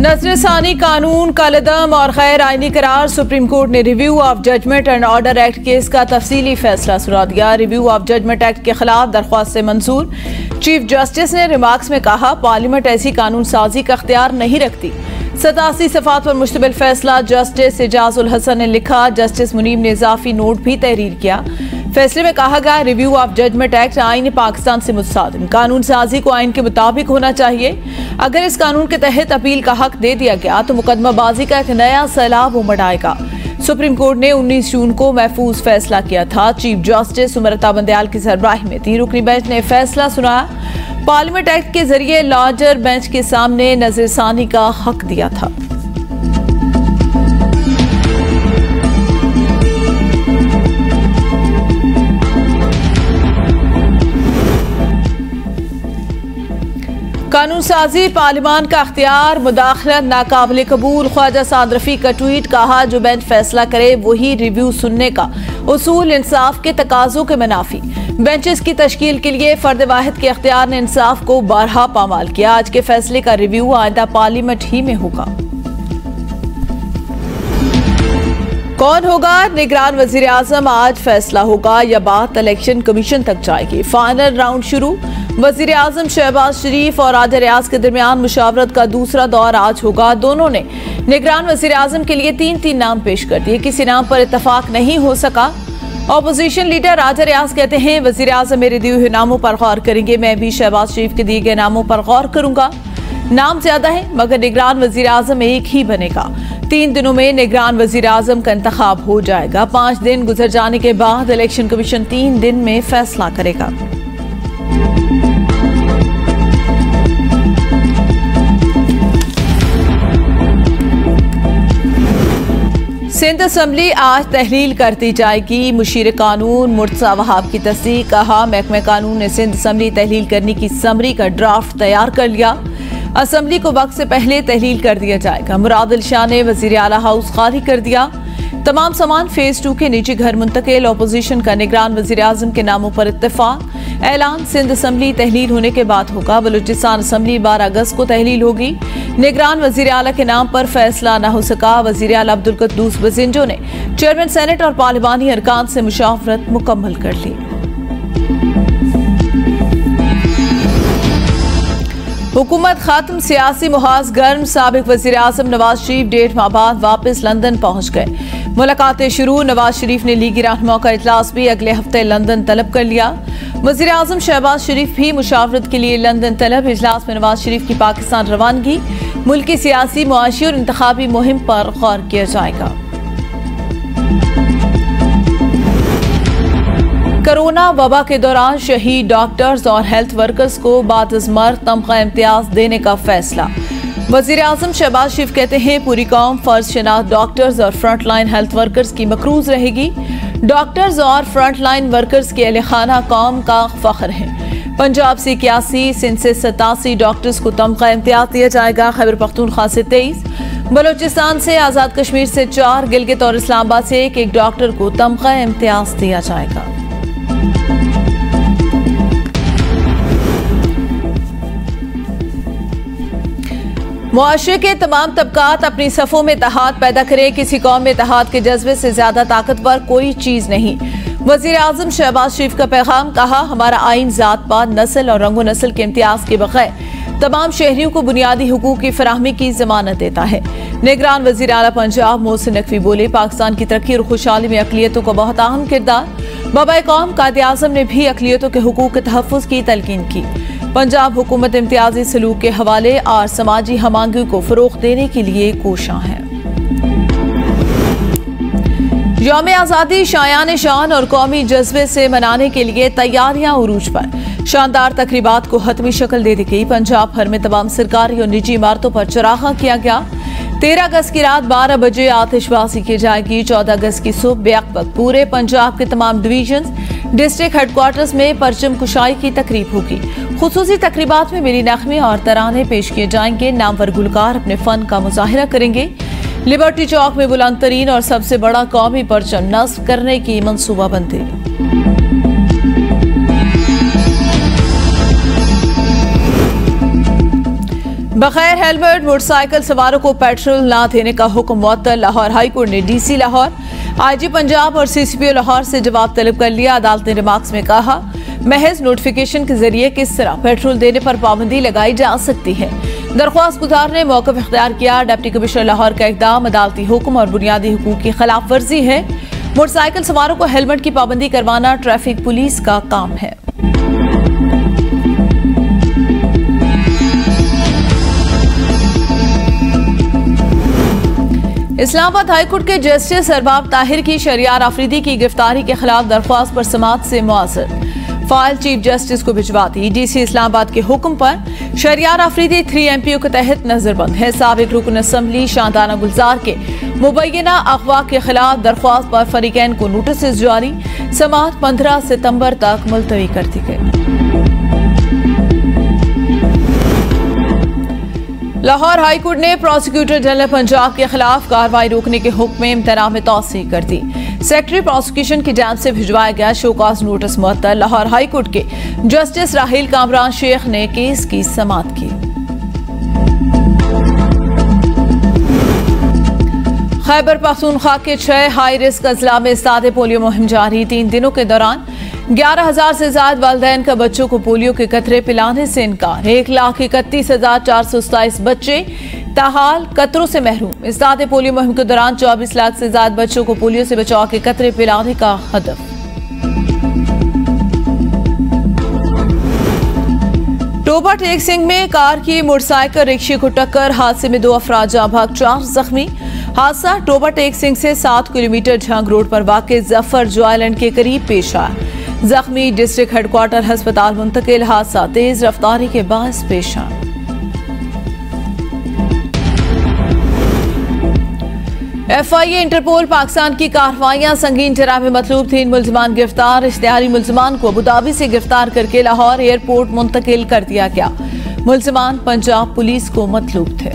नजरसानी कानून कालेदम और गैर आईनी करार। सुप्रीम कोर्ट ने review of judgment and order act case का तफसीली फैसला सुना दिया। रिव्यू ऑफ जजमेंट एक्ट के खिलाफ दरख्वास्त से मंजूर। चीफ जस्टिस ने रिमार्क्स में कहा, पार्लियामेंट ऐसी कानून साजी का अख्तियार नहीं रखती। 87 सफ़ात पर मुश्तमिल फैसला। जस्टिस एजाजुल हसन ने लिखा। जस्टिस मुनीब ने इजाफी नोट भी तहरीर किया। फैसले में कहा गया, रिव्यू ऑफ जजमेंट एक्ट आईन पाकिस्तान से मुतसादिम। कानून साजी को आइन के मुताबिक होना चाहिए। अगर इस कानून के तहत अपील का हक दे दिया गया तो मुकदमाबाजी का एक नया सैलाब उमड़ आएगा। सुप्रीम कोर्ट ने 19 जून को महफूज फैसला किया था। चीफ जस्टिस उमरता बंदयाल की सरबराही में 3 रुकनी बेंच ने फैसला सुनाया। पार्लियामेंट एक्ट के जरिए लार्जर बेंच के सामने नजरसानी का हक दिया था। कानून साजी पार्लियामान का अख्तियार, मुदाखलत नाकाबिल कबूल। ख्वाजा साद रफी का ट्वीट, कहा जो बेंच फैसला करे वही रिव्यू सुनने का। उसूल इंसाफ के तकाजों के मुनाफी। बेंचेस की तश्कील के लिए फर्द वाहिद के अख्तियार ने इंसाफ को बारहा पामाल किया। आज के फैसले का रिव्यू आइंदा पार्लियामेंट ही में होगा। कौन होगा निगरान वजीर आजम, आज फैसला होगा या बात इलेक्शन कमीशन तक जाएगी। फाइनल राउंड शुरू। वजीर आजम शहबाज शरीफ और आधा रियाज के दरमियान मुशावरत का दूसरा दौर आज होगा। दोनों ने निगरान वजीर आजम के लिए 3 नाम पेश कर दिए। किसी नाम पर इत्तफाक नहीं हो सका। ऑपोजिशन लीडर आधा रियाज कहते हैं, वजीर आजम मेरे दिए हुए नामों पर गौर करेंगे। मैं भी शहबाज शरीफ के दिए गए नामों पर गौर करूंगा। नाम ज्यादा है मगर निगरान वजीर आजम एक ही बनेगा। 3 दिनों में निगरान वजीर आजम का इंतखाब हो जाएगा। 5 दिन गुजर जाने के बाद इलेक्शन कमीशन 3 दिन में फैसला करेगा। सिंध असम्बली आज तहलील करती जाएगी। मुशीर कानून मुर्तजा वहाब की तस्दीक। कहा, महकमे कानून ने सिंध असम्बली तहलील करने की समरी का ड्राफ्ट तैयार कर लिया। असम्बली को वक्त से पहले तहलील कर दिया जाएगा। मुरादिल शाह ने वजीर आला हाउस खाली कर दिया। तमाम सामान फेज 2 के निजी घर मुंतकिल। ऑपोजिशन का निगरान वजीर आजम के नामों पर इत्तेफाक। ऐलान सिंध असम्बली तहलील होने के बाद होगा। बलूचिस्तान असम्बली 12 अगस्त को तहलील होगी। निगरान वजीर आला के नाम पर फैसला न हो सका। वजीर आला अब्दुल कुद्दूस बजिंजो ने चेयरमैन सेनेट और पार्लिमानी अरकान से मुशावरत मुकम्मल कर ली। हुकूमत खत्म, सियासी मुहाज गर्म। साबिक वजीर आजम नवाज शरीफ 1.5 माह बाद वापस लंदन पहुंच गए। मुलाकातें शुरू। नवाज शरीफ ने लीगी रहनुमा का इजलास भी अगले हफ्ते लंदन तलब कर लिया। वजीर आजम शहबाज शरीफ भी मुशावरत के लिए लंदन तलब। इजलास में नवाज शरीफ की पाकिस्तान रवानगी, मुल्की सियासी, मुआशी और इंतखाबी मुहिम पर गौर किया जाएगा। कोरोना वबा के दौरान शहीद डॉक्टर्स और हेल्थ वर्कर्स को बादज़मर तमगा इम्तियाज देने का फैसला। वजीर आजम शहबाज शरीफ कहते हैं, पूरी कौम फर्ज शनाख्त डॉक्टर्स और फ्रंट लाइन हेल्थ वर्कर्स की मकरूज रहेगी। डॉक्टर्स और फ्रंट लाइन वर्कर्स के अहले खाना कौम का फख्र है। पंजाब से 81, सिंध से 87 डॉक्टर्स को तमगा इम्तियाज दिया जाएगा। खैबर पख्तूनख्वा से 23, बलूचिस्तान से, आज़ाद कश्मीर से 4, गिलगित और इस्लामाबाद से एक डॉक्टर को तमगा इम्तियाज दिया जाएगा। मुआशरे के तमाम तबकात अपनी सफ़ों में इत्तेहाद पैदा करें। किसी कौम में इत्तेहाद के जज्बे से ज्यादा ताकतवर कोई चीज नहीं। वजीर आजम शहबाज शरीफ का पैगाम। कहा, हमारा आइन जात पात, नस्ल और रंगो नस्ल के इम्तियाज के बगैर तमाम शहरियों को बुनियादी हुकूक की फराहमी की जमानत देता है। निगरान वजीर आला पंजाब मोहसिन नकवी बोले, पाकिस्तान की तरक्की और खुशहाली में अक़लियतों का बहुत अहम किरदार। बाबा कौम कायदे आज़म ने भी अक़लियतों के हुकूक के तहफ़्फ़ुज़ की तलकीन की। पंजाब हुकूमत इम्तियाजी सलूक के हवाले और समाजी हमांगी को फ़रोग़ देने के लिए कोशां है। यौम आज़ादी शायान शान और कौमी जज्बे से मनाने के लिए तैयारियां उरूज पर। शानदार तकरीबात को हतमी शक्ल दे दी गई। पंजाब भर में तमाम सरकारी और निजी इमारतों पर चरागा किया गया। 13 अगस्त की रात 12 बजे आतिशबाजी की जाएगी। 14 अगस्त की सुबह बेअक़ पूरे पंजाब के तमाम डिवीजन, डिस्ट्रिक्ट हेडक्वार्टर्स में परचम कुशाई की तकरीब होगी। खुसूसी तकरीबात में मिली नग़मे और तराने पेश किए जाएंगे। नामवर गुलकार अपने फन का मुजाहिरा करेंगे। लिबर्टी चौक में बुलंद तरीन और सबसे बड़ा कौमी परचम नस्ब करने की मंसूबाबंदी। बगैर हेलमेट मोटरसाइकिल सवारों को पेट्रोल न देने का हुक्म मुअत्तल। लाहौर हाई कोर्ट ने डीसी लाहौर, आईजी पंजाब और सीसीपीओ लाहौर से जवाब तलब कर लिया। अदालत ने रिमार्क्स में कहा, महज नोटिफिकेशन के जरिए किस तरह पेट्रोल देने पर पाबंदी लगाई जा सकती है। दरख्वास्त गुजार ने मौक़िफ़ इख्तियार किया। डिप्टी कमिश्नर लाहौर का इक़दाम अदालती हुक्म और बुनियादी हुकूक की खिलाफ वर्जी है। मोटरसाइकिल सवारों को हेलमेट की पाबंदी करवाना ट्रैफिक पुलिस का काम है। इस्लामाबाद हाईकोर्ट के जस्टिस अरबाब ताहिर की शरियार आफरीदी की गिरफ्तारी के खिलाफ दरख्वास्त पर समाअत से मुआज़र। फाइल चीफ जस्टिस को भिजवा दी। डीसी इस्लामाबाद के हुक्म पर शरियार आफरीदी 3 MPO के तहत नजरबंद है। साबिक रुकन असम्बली शांताना गुलजार के मुबैना अगवा के खिलाफ दरख्वास्त पर फरीकैन को नोटिस जारी। समाअत 15 सितंबर तक मुलतवी कर दी गई। लाहौर हाईकोर्ट ने प्रोसिक्यूटर जनरल पंजाब के खिलाफ कार्रवाई रोकने के हुक्म में इम्तना में तौसीह कर दी। सेक्रेटरी प्रोसिक्यूशन की जानिब से भिजवाया गया शोकाज नोटिस मुअत्तल। लाहौर हाईकोर्ट के जस्टिस राहील कामरान शेख ने केस की समाअत की। खैबर पख्तूनख्वा के 6 हाई रिस्क अजला में इस्तादे पोलियो मुहिम जारी। 3 दिनों के दौरान 11,000 से ज्यादा वालिदैन का बच्चों को पोलियो के कतरे पिलाने से इनकार। 1,31,427 बच्चे ताहाल कतरों से महरूम। इस्तादे पोलियो मुहिम के दौरान 24 लाख से ज्यादा बच्चों को पोलियो से बचाव के कतरे पिलाने का हदफ। टोबा टेक सिंह में कार की मोटरसाइकिल रिक्शे को टक्कर, हादसे में 2 अफराद जाँ भाग, 4 जख्मी। हादसा टोबा टेक सिंह से 7 किलोमीटर झंग रोड पर वाक़े जफर जो आइलैंड के करीब पेश आया। जख्मी डिस्ट्रिक्ट हेडक्वार्टर अस्पताल मुंतकिल। हादसा तेज रफ्तारी के बायस पेश आया। FIA इंटरपोल पाकिस्तान की कार्रवाइयां संगीन जराम में मतलूब 3 मुल्जिमान गिरफ्तार। इश्तिहारी मुल्जिमान को अबुधाबी से गिरफ्तार करके लाहौर एयरपोर्ट मुंतकिल कर दिया गया। मुल्जिमान पंजाब पुलिस को मतलूब थे।